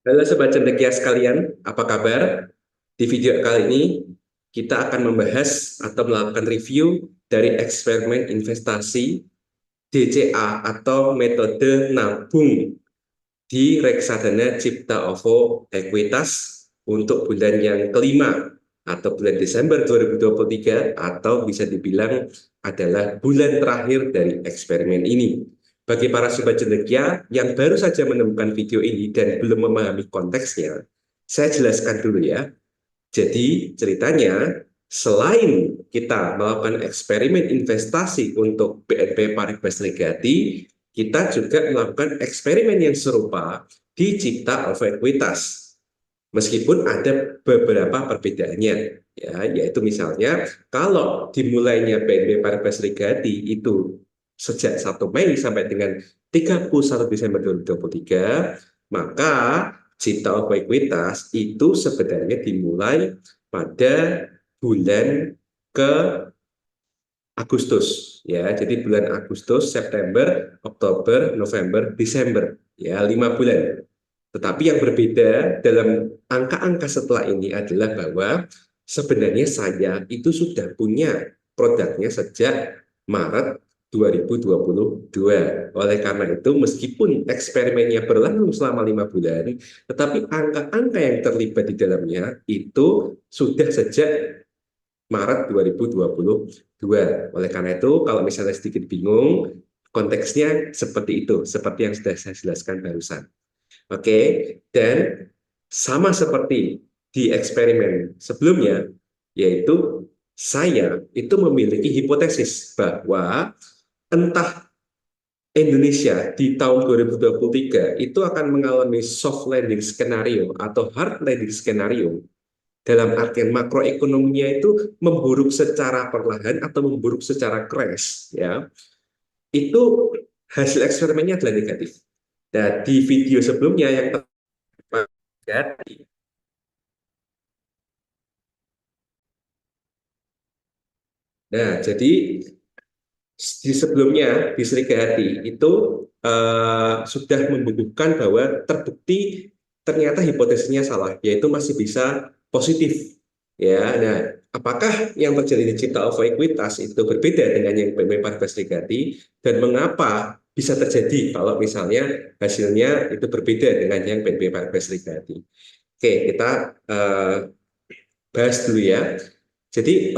Halo Sobat Cendekia sekalian, apa kabar? Di video kali ini kita akan membahas atau melakukan review dari eksperimen investasi DCA atau metode nabung di reksadana Cipta OVO Ekuitas untuk bulan yang kelima atau bulan Desember 2023 atau bisa dibilang adalah bulan terakhir dari eksperimen ini. Bagi para sobat cendekia yang baru saja menemukan video ini dan belum memahami konteksnya, saya jelaskan dulu ya. Jadi ceritanya selain kita melakukan eksperimen investasi untuk BNP Paribas Legati, kita juga melakukan eksperimen yang serupa di Cipta Alfa Equitas. Meskipun ada beberapa perbedaannya, ya, yaitu misalnya kalau dimulainya BNP Paribas Legati itu sejak 1 Mei sampai dengan 31 Desember 2023, maka Cipta Alfa Equitas itu sebenarnya dimulai pada bulan ke Agustus, ya. Jadi bulan Agustus, September, Oktober, November, Desember, ya, 5 bulan. Tetapi yang berbeda dalam angka-angka setelah ini adalah bahwa sebenarnya saya itu sudah punya produknya sejak Maret 2022. Oleh karena itu, meskipun eksperimennya berlangsung selama 5 bulan, tetapi angka-angka yang terlibat di dalamnya itu sudah sejak Maret 2022. Oleh karena itu, kalau misalnya sedikit bingung, konteksnya seperti itu, seperti yang sudah saya jelaskan barusan. Oke, dan sama seperti di eksperimen sebelumnya, yaitu saya itu memiliki hipotesis bahwa entah Indonesia di tahun 2023 itu akan mengalami soft landing skenario atau hard landing skenario dalam artian makroekonominya itu memburuk secara perlahan atau memburuk secara crash, ya, itu hasil eksperimennya adalah negatif. Nah, di video sebelumnya yang terjadi, nah, jadi di sebelumnya di Serigahati itu sudah membuktikan bahwa terbukti ternyata hipotesisnya salah, yaitu masih bisa positif. Ya, nah, apakah yang terjadi di Cipta Alpha Equitas itu berbeda dengan yang BMP Paribas Legati dan mengapa bisa terjadi kalau misalnya hasilnya itu berbeda dengan yang BNP Paribas Legati? Oke, kita bahas dulu ya. Jadi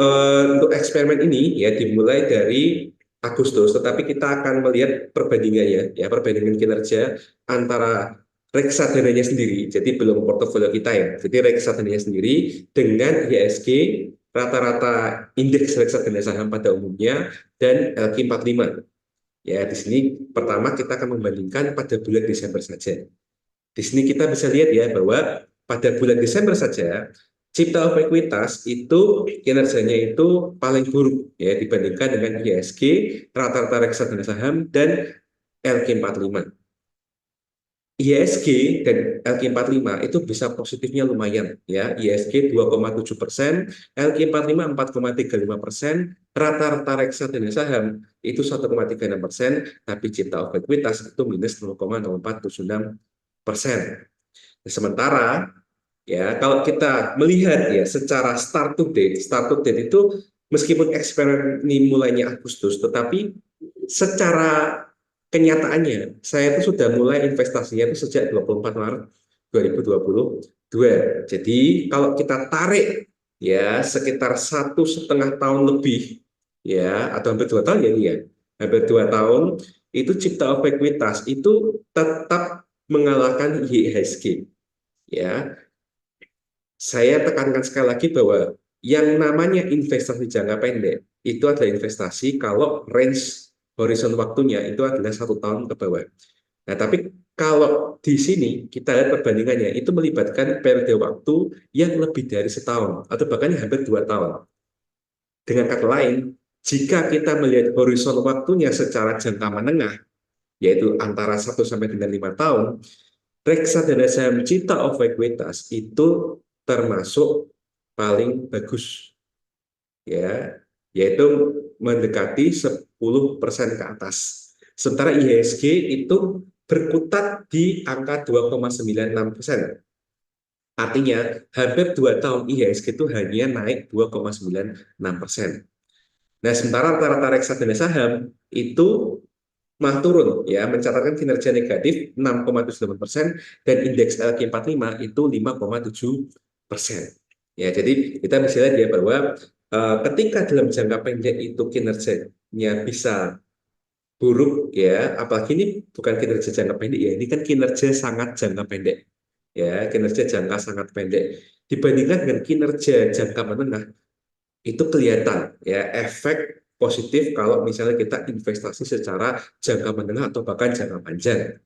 untuk eksperimen ini ya dimulai dari Agustus, tetapi kita akan melihat perbandingannya, ya, perbandingan kinerja antara reksadananya sendiri, jadi belum portofolio kita ya, jadi reksadananya sendiri dengan IHSG rata-rata indeks reksadana saham pada umumnya dan LQ45. Ya, di sini pertama kita akan membandingkan pada bulan Desember saja. Di sini kita bisa lihat ya bahwa pada bulan Desember saja Cipta Ekuitas itu kinerjanya itu paling buruk ya dibandingkan dengan IHSG, rata-rata reksadana saham dan LQ45. IHSG dan LQ45 itu bisa positifnya lumayan ya. IHSG 2,7%, LQ45 4,35%, rata-rata reksadana saham itu 1,36%, tapi Cipta Ekuitas itu minus 0,0476%. Sementara ya kalau kita melihat ya secara start to date itu meskipun eksperimen ini mulainya Agustus, tetapi secara kenyataannya saya itu sudah mulai investasinya itu sejak 24 Maret 2022. Jadi kalau kita tarik ya sekitar 1,5 tahun lebih ya atau hampir 2 tahun ya, ya hampir 2 tahun itu Cipta Ekuitas itu tetap mengalahkan IHSG. Ya, saya tekankan sekali lagi bahwa yang namanya investasi jangka pendek itu adalah investasi kalau range horizon waktunya itu adalah 1 tahun ke bawah. Nah, tapi kalau di sini kita lihat perbandingannya itu melibatkan periode waktu yang lebih dari setahun atau bahkan hampir 2 tahun. Dengan kata lain, jika kita melihat horizon waktunya secara jangka menengah, yaitu antara 1 sampai dengan 5 tahun, reksadana saham Cita of Equitas itu termasuk paling bagus ya, yaitu mendekati 10% ke atas. Sementara IHSG itu berkutat di angka 2,96%. Artinya, hampir 2 tahun IHSG itu hanya naik 2,96%. Nah, sementara rata-rata reksadana saham itu malah turun, ya, mencatatkan kinerja negatif 6,78% dan indeks LQ45 itu 5,7%. Ya, jadi kita bisa lihat ya bahwa ketika dalam jangka pendek itu kinerjanya bisa buruk, ya, apalagi ini bukan kinerja jangka pendek, ya, ini kan kinerja sangat jangka pendek, ya, kinerja jangka sangat pendek dibandingkan dengan kinerja jangka menengah. Itu kelihatan, ya, efek positif kalau misalnya kita investasi secara jangka menengah atau bahkan jangka panjang,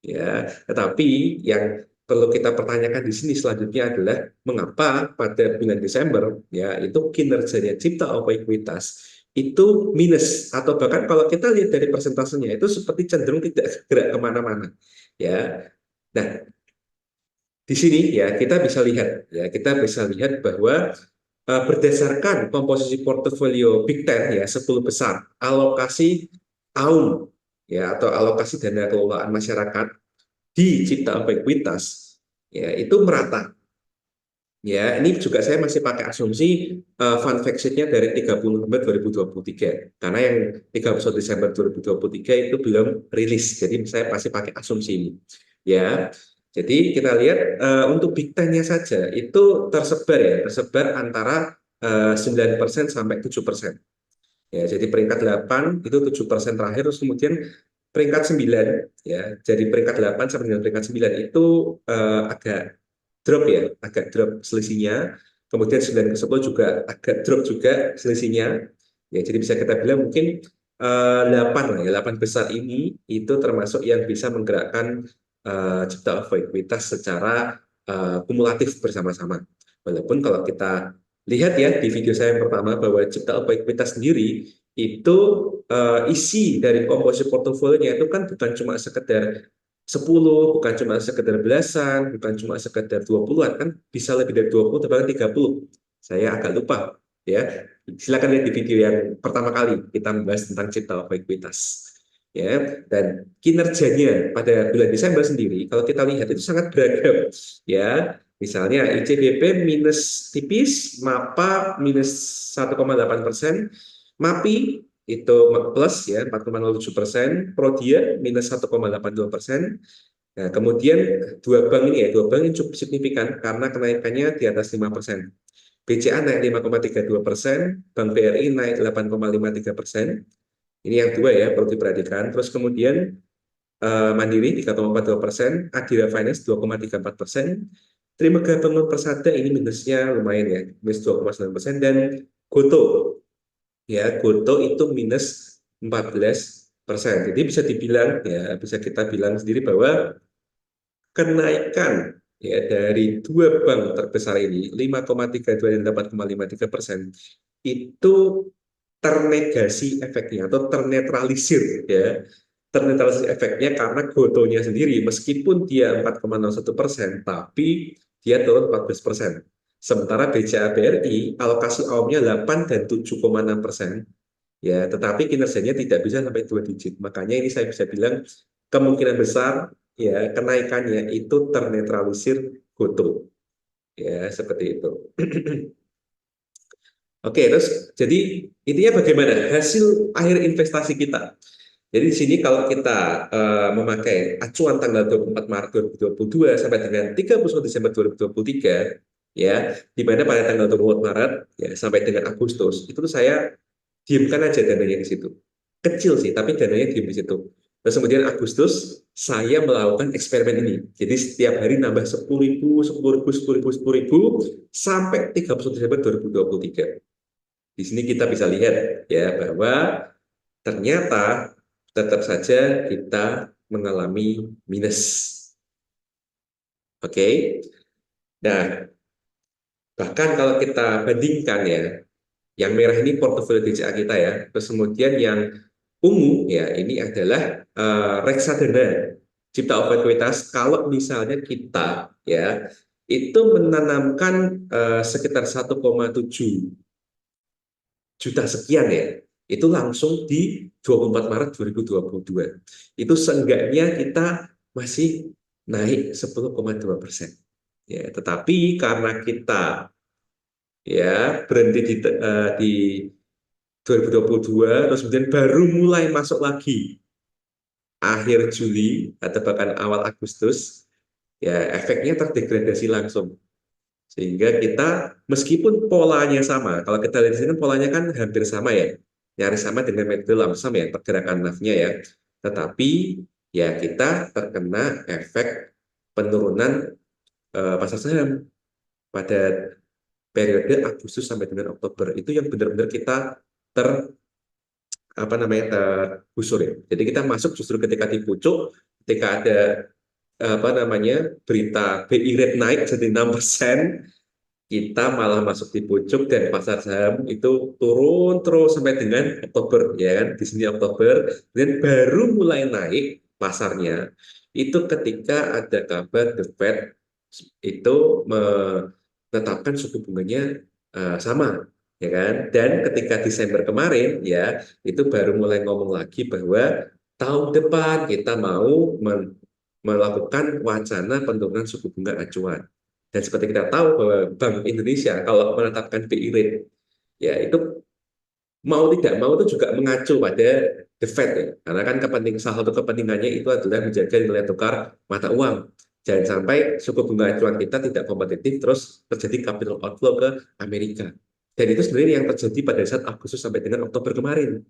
ya. Tetapi yang perlu kita pertanyakan di sini selanjutnya adalah mengapa pada bulan Desember, ya, itu kinerjanya Cipta Ekuitas itu minus, atau bahkan kalau kita lihat dari persentasenya itu seperti cenderung tidak gerak kemana-mana, ya. Nah, di sini, ya, kita bisa lihat, ya, kita bisa lihat bahwa berdasarkan komposisi portofolio Big Ten, ya, 10 besar, alokasi tahun, ya, atau alokasi dana kelolaan masyarakat di Cipta Ekuitas, ya, itu merata. Ya, ini juga saya masih pakai asumsi fund fact sheet-nya dari 30 November 2023. Karena yang 31 Desember 2023 itu belum rilis. Jadi saya masih pakai asumsi ini. Ya. Jadi kita lihat untuk Big Ten-nya saja itu tersebar, ya, tersebar antara 9% sampai 7%. Ya, jadi peringkat 8 itu 7% terakhir, terus kemudian peringkat 9, ya. Jadi peringkat 8 sampai dengan peringkat 9 itu agak drop, ya, agak drop selisihnya. Kemudian 9 ke 10 juga agak drop juga selisihnya. Ya, jadi bisa kita bilang mungkin 8 lah, ya, 8 besar ini itu termasuk yang bisa menggerakkan Cipta Ekuitas secara kumulatif bersama-sama. Walaupun kalau kita lihat, ya, di video saya yang pertama bahwa Cipta Ekuitas sendiri itu isi dari komposisi portofolionya itu kan bukan cuma sekedar 10, bukan cuma sekedar belasan, bukan cuma sekedar 20-an, kan bisa lebih dari 20 atau bahkan 30. Saya agak lupa, ya. Silakan lihat di video yang pertama kali kita membahas tentang Cipta Ekuitas. Ya, dan kinerjanya pada bulan Desember sendiri kalau kita lihat itu sangat beragam, ya. Misalnya ICBP minus tipis, MAPA minus 1,8%, MAPI itu plus, ya, 4,07%, Prodia minus 1,82%. Nah, kemudian dua bank ini, ya, dua bank ini cukup signifikan karena kenaikannya di atas 5%. BCA naik 5,32%, Bank BRI naik 8,53%. Ini yang dua, ya, perlu diperhatikan. Terus kemudian Mandiri 3,42%, Adira Finance 2,34%, Trimegah Bangun Persada ini minusnya lumayan, ya, minus 2,9%, dan Goto, ya, Goto itu minus 14%. Jadi bisa dibilang, ya, bisa kita bilang sendiri bahwa kenaikan, ya, dari dua bank terbesar ini 5,32 dan 8,53% itu ternegasi efeknya atau ternetralisir, ya, ternetralisir efeknya karena Gotonya sendiri meskipun dia 4,01% tapi dia turun 14%. Sementara BCA BRI alokasi AUM-nya 8 dan 7,6%, ya, tetapi kinerjanya tidak bisa sampai 2 digit. Makanya ini saya bisa bilang kemungkinan besar, ya, kenaikannya itu ternetralisir Goto, ya, seperti itu. Oke, terus jadi intinya bagaimana hasil akhir investasi kita. Jadi di sini kalau kita memakai acuan tanggal 24 Maret 2022 sampai dengan 31 Desember 2023, ya, di mana pada tanggal 24 Maret, ya, sampai dengan Agustus, itu tuh saya diamkan aja dananya di situ. Kecil sih, tapi dananya diam di situ. Terus kemudian Agustus, saya melakukan eksperimen ini. Jadi setiap hari nambah 10.000, 10.000, 10.000, 10.000, sampai 31 Desember 2023. Di sini kita bisa lihat, ya, bahwa ternyata tetap saja kita mengalami minus. Oke. Nah, bahkan kalau kita bandingkan, ya, yang merah ini portofolio DCA kita, ya. Terus kemudian yang ungu, ya, ini adalah reksadana Cipta Ekuitas. Kalau misalnya kita, ya, itu menanamkan sekitar 1,7 juta sekian, ya. itu langsung di 24 Maret 2022. Itu seenggaknya kita masih naik 10,2%. Ya, tetapi karena kita ya berhenti di 2022, terus kemudian baru mulai masuk lagi akhir Juli atau bahkan awal Agustus, ya efeknya terdegradasi langsung. Sehingga kita meskipun polanya sama, kalau kita lihat di sini kan polanya kan hampir sama ya, nyaris sama dengan metode lamsam ya, pergerakan nafnya ya. Tetapi ya kita terkena efek penurunan pasar saham pada periode Agustus sampai dengan Oktober. Itu yang benar-benar kita ter apa namanya tergusur ya. Jadi kita masuk justru ketika di pucuk, ketika ada apa namanya berita BI rate naik jadi 6%, kita malah masuk di pucuk dan pasar saham itu turun terus sampai dengan Oktober ya kan, di sini Oktober, dan baru mulai naik pasarnya itu ketika ada kabar The Fed itu menetapkan suku bunganya sama ya kan, dan ketika Desember kemarin ya itu baru mulai ngomong lagi bahwa tahun depan kita mau melakukan wacana penurunan suku bunga acuan. Dan seperti kita tahu bahwa Bank Indonesia kalau menetapkan BI rate, ya itu mau tidak mau itu juga mengacu pada the Fed ya. Karena kan salah satu kepentingannya itu adalah menjaga nilai tukar mata uang. Jangan sampai suku bunga acuan kita tidak kompetitif terus terjadi capital outflow ke Amerika. Dan itu sebenarnya yang terjadi pada saat Agustus sampai dengan Oktober kemarin.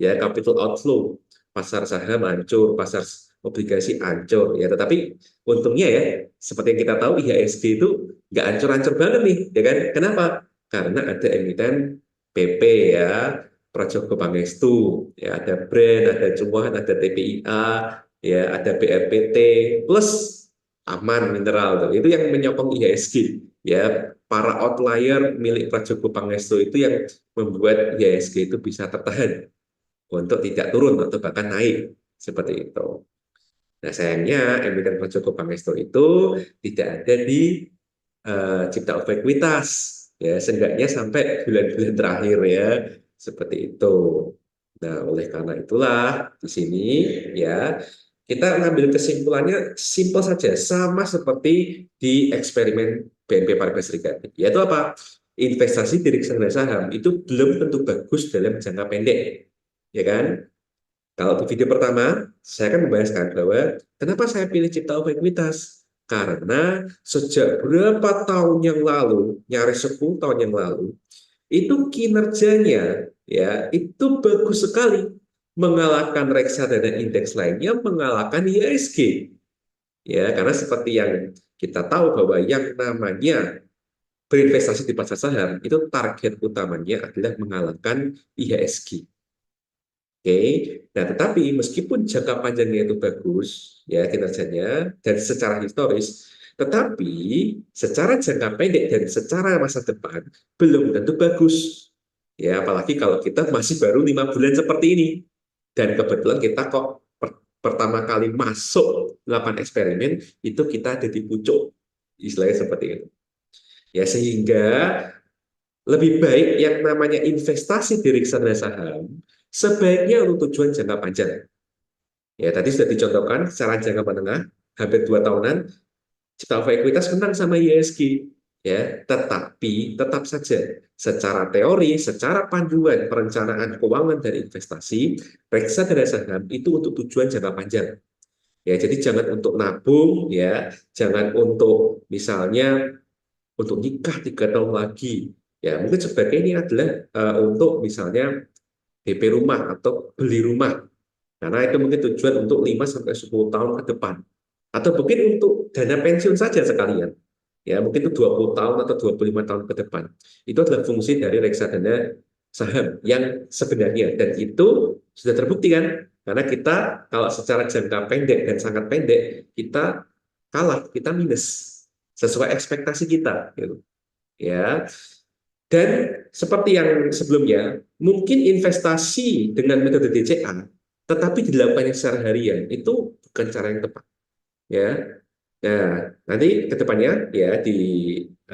Ya, capital outflow, pasar saham hancur, pasar obligasi hancur ya. Tetapi untungnya ya, seperti yang kita tahu IHSG itu nggak hancur-hancur banget nih, ya kan? Kenapa? Karena ada emiten PP ya, Prajogo Pangestu, ya ada Brand, ada Cumohan, ada TPIA, ya ada BRPT, plus Aman Mineral tuh. Itu yang menyokong IHSG. Ya, para outlier milik Prajogo Pangestu itu yang membuat IHSG itu bisa tertahan untuk tidak turun atau bahkan naik seperti itu. Nah sayangnya emiten Prajogo Pangestu itu tidak ada di Cipta Ekuitas ya, seenggaknya sampai bulan-bulan terakhir ya seperti itu. Nah oleh karena itulah di sini ya kita mengambil kesimpulannya simpel saja, sama seperti di eksperimen BNP Paribas Serikat, yaitu apa? Investasi di reksadana saham itu belum tentu bagus dalam jangka pendek, ya kan? Kalau di video pertama, saya akan membahaskan bahwa kenapa saya pilih Cipta Ekuitas. Karena sejak berapa tahun yang lalu, nyaris 10 tahun yang lalu, itu kinerjanya ya itu bagus sekali, mengalahkan reksadana indeks lainnya, mengalahkan IHSG. Ya, karena seperti yang kita tahu bahwa yang namanya berinvestasi di pasar saham itu target utamanya adalah mengalahkan IHSG. Oke, nah tetapi meskipun jangka panjangnya itu bagus ya kinerjanya dan secara historis, tetapi secara jangka pendek dan secara masa depan belum tentu bagus. Ya apalagi kalau kita masih baru 5 bulan seperti ini, dan kebetulan kita kok pertama kali masuk melakukan eksperimen itu kita ada di pucuk, istilahnya seperti itu. Ya sehingga lebih baik yang namanya investasi di reksadana saham sebaiknya untuk tujuan jangka panjang. Ya, tadi sudah dicontohkan secara jangka menengah, hampir 2 tahunan, Cipta Ekuitas menang sama IHSG. Ya, tetapi tetap saja secara teori, secara panduan perencanaan keuangan dan investasi, reksadana saham itu untuk tujuan jangka panjang. Ya, jadi jangan untuk nabung, ya, jangan untuk misalnya untuk nikah 3 tahun lagi. Ya, mungkin sebagai ini adalah untuk misalnya DP rumah atau beli rumah. Karena itu mungkin tujuan untuk 5 sampai 10 tahun ke depan. Atau mungkin untuk dana pensiun saja sekalian. Ya, mungkin itu 20 tahun atau 25 tahun ke depan. Itu adalah fungsi dari reksadana saham yang sebenarnya, dan itu sudah terbukti kan? Karena kita kalau secara jangka pendek dan sangat pendek kita kalah, kita minus sesuai ekspektasi kita gitu. Ya, dan seperti yang sebelumnya, mungkin investasi dengan metode DCA, tetapi dilakukannya secara harian, itu bukan cara yang tepat. Ya, nah nanti ke depannya ya di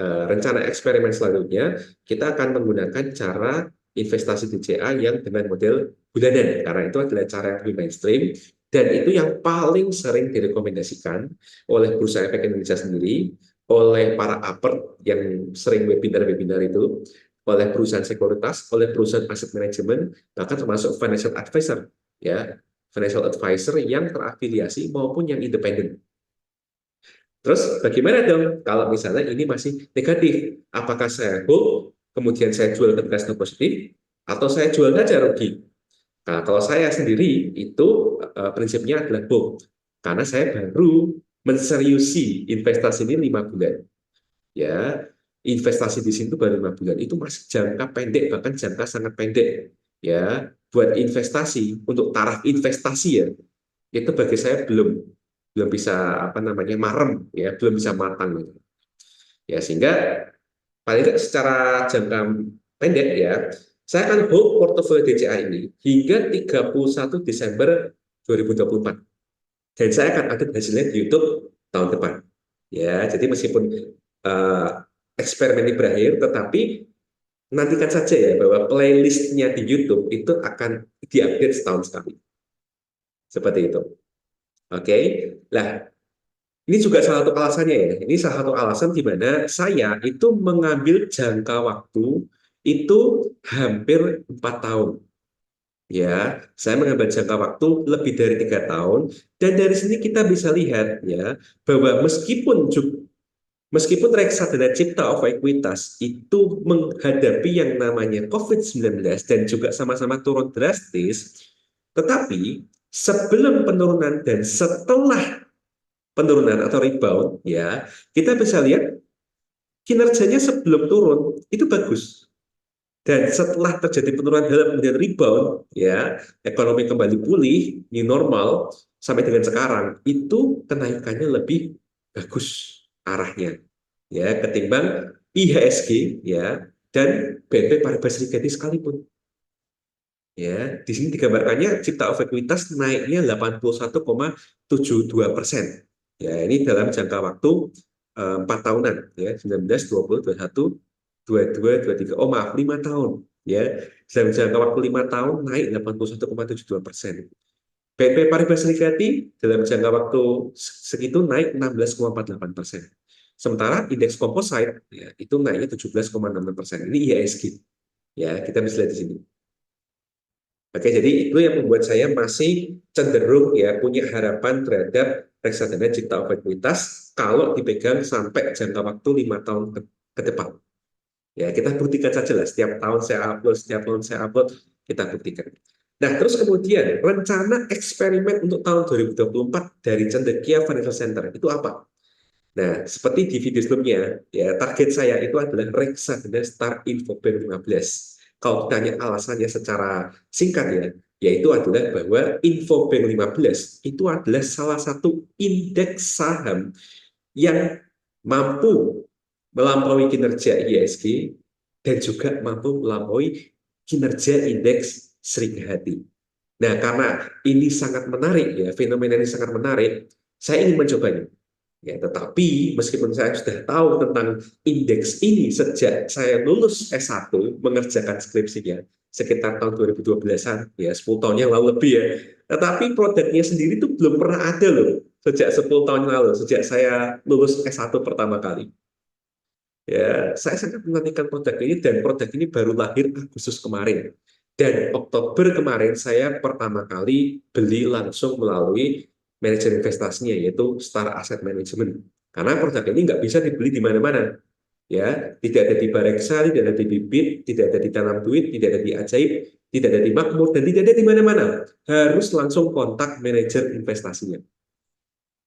rencana eksperimen selanjutnya kita akan menggunakan cara investasi DCA yang dengan model bulanan, karena itu adalah cara yang lebih mainstream dan itu yang paling sering direkomendasikan oleh Bursa Efek Indonesia sendiri, oleh para upper yang sering webinar-webinar itu, oleh perusahaan sekuritas, oleh perusahaan aset manajemen, bahkan termasuk financial advisor, ya, financial advisor yang terafiliasi maupun yang independen. Terus bagaimana dong kalau misalnya ini masih negatif? Apakah saya hold, kemudian saya jual ketika stop positif, atau saya jual saja rugi? Nah, kalau saya sendiri itu prinsipnya adalah hold, karena saya baru menseriusi investasi ini 5 bulan. Ya, investasi di sini baru 5 bulan. Itu masih jangka pendek, bahkan jangka sangat pendek. Ya, buat investasi untuk taraf investasi ya, itu bagi saya belum belum bisa apa namanya marem ya, belum bisa matang gitu. Ya sehingga paling tidak secara jangka pendek ya, saya akan hold portofolio DCA ini hingga 31 Desember 2024 dan saya akan update hasilnya di YouTube tahun depan. Ya, jadi meskipun uh, eksperimen ini berakhir, tetapi nantikan saja ya bahwa playlistnya di YouTube itu akan diupdate setahun sekali. Seperti itu. Oke, nah ini juga salah satu alasannya ya. Ini salah satu alasan di mana saya itu mengambil jangka waktu itu hampir 4 tahun. Ya, saya mengambil jangka waktu lebih dari 3 tahun dan dari sini kita bisa lihat ya bahwa meskipun reksadana cipta of ekuitas itu menghadapi yang namanya COVID-19 dan juga sama-sama turun drastis, tetapi sebelum penurunan dan setelah penurunan atau rebound ya, kita bisa lihat kinerjanya sebelum turun itu bagus dan setelah terjadi penurunan dalam kemudian rebound ya, ekonomi kembali pulih new normal sampai dengan sekarang itu kenaikannya lebih bagus arahnya ya ketimbang IHSG ya dan BNP Paribas Serikati sekalipun. Ya, di sini digambarkannya cipta of ekuitas naiknya 81,72%. Ya, ini dalam jangka waktu 4 tahunan ya, 19, 20, 21, 22, 23. Oh maaf, 5 tahun ya. Dalam jangka waktu 5 tahun naik 81,72%. BNP Paribas Serikati dalam jangka waktu segitu naik 16,48%. Sementara indeks komposit ya, itu naiknya 17,66%. Ini IHSG. Ya, kita bisa lihat di sini. Oke, jadi itu yang membuat saya masih cenderung ya punya harapan terhadap reksadana cipta ekuitas kalau dipegang sampai jangka waktu 5 tahun ke depan. Ya, kita buktikan saja lah. Setiap tahun saya upload, kita buktikan. Nah, terus kemudian rencana eksperimen untuk tahun 2024 dari Cendekia Financial Center itu apa? Nah, seperti di video sebelumnya, ya target saya itu adalah reksadana Start Info Bank 15. Kalau ditanya alasannya secara singkat ya, yaitu adalah bahwa Infobank 15 itu adalah salah satu indeks saham yang mampu melampaui kinerja IHSG dan juga mampu melampaui kinerja indeks Serikahati. Nah, karena ini sangat menarik ya, fenomena ini sangat menarik, saya ingin mencobanya. Ya, tetapi meskipun saya sudah tahu tentang indeks ini sejak saya lulus S1 mengerjakan skripsinya sekitar tahun 2012-an, ya 10 tahun yang lalu lebih ya. Tetapi produknya sendiri itu belum pernah ada loh sejak 10 tahun yang lalu, sejak saya lulus S1 pertama kali. Ya, saya sangat menantikan produk ini dan produk ini baru lahir Agustus kemarin. Dan Oktober kemarin saya pertama kali beli langsung melalui manajer investasinya yaitu Star Asset Management. Karena produk ini nggak bisa dibeli di mana-mana. Ya, tidak ada di Bareksa, tidak ada di Bibit, tidak ada di Tanam Duit, tidak ada di Ajaib, tidak ada di Makmur, dan tidak ada di mana-mana. Harus langsung kontak manajer investasinya.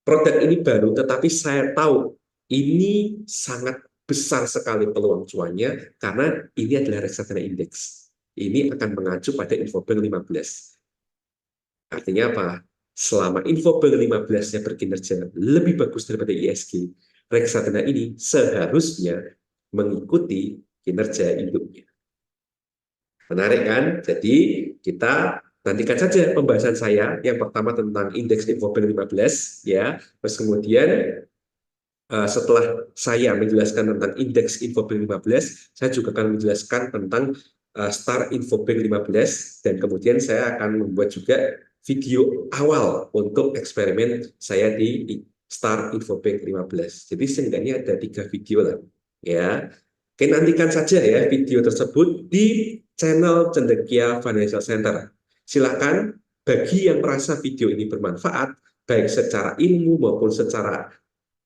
Produk ini baru, tetapi saya tahu ini sangat besar sekali peluang cuannya karena ini adalah reksadana indeks. Ini akan mengacu pada Infobank 15. Artinya apa? Selama Infobank 15-nya berkinerja lebih bagus daripada ISG, reksadana ini seharusnya mengikuti kinerja induknya. Menarik kan? Jadi kita nantikan saja pembahasan saya yang pertama tentang indeks Infobank 15 ya. Terus kemudian setelah saya menjelaskan tentang indeks Infobank 15, saya juga akan menjelaskan tentang Star Infobank 15, dan kemudian saya akan membuat juga video awal untuk eksperimen saya di Star Infobank 15. Jadi seenggaknya ada 3 video lah. Ya, oke, nantikan saja ya video tersebut di channel Cendekia Financial Center. Silakan bagi yang merasa video ini bermanfaat, baik secara ilmu maupun secara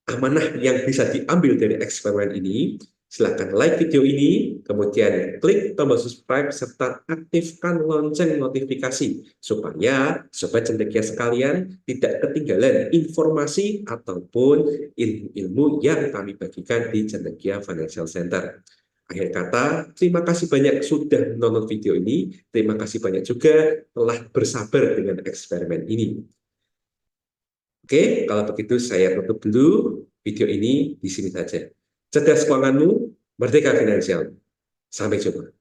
amanah yang bisa diambil dari eksperimen ini, silakan like video ini, kemudian klik tombol subscribe, serta aktifkan lonceng notifikasi, supaya Sobat Cendekia sekalian tidak ketinggalan informasi ataupun ilmu-ilmu yang kami bagikan di Cendekia Financial Center. Akhir kata, terima kasih banyak sudah menonton video ini, terima kasih banyak juga telah bersabar dengan eksperimen ini. Oke, kalau begitu saya tutup dulu video ini di sini saja. Cerdas keuanganmu, merdeka finansial. Sampai jumpa.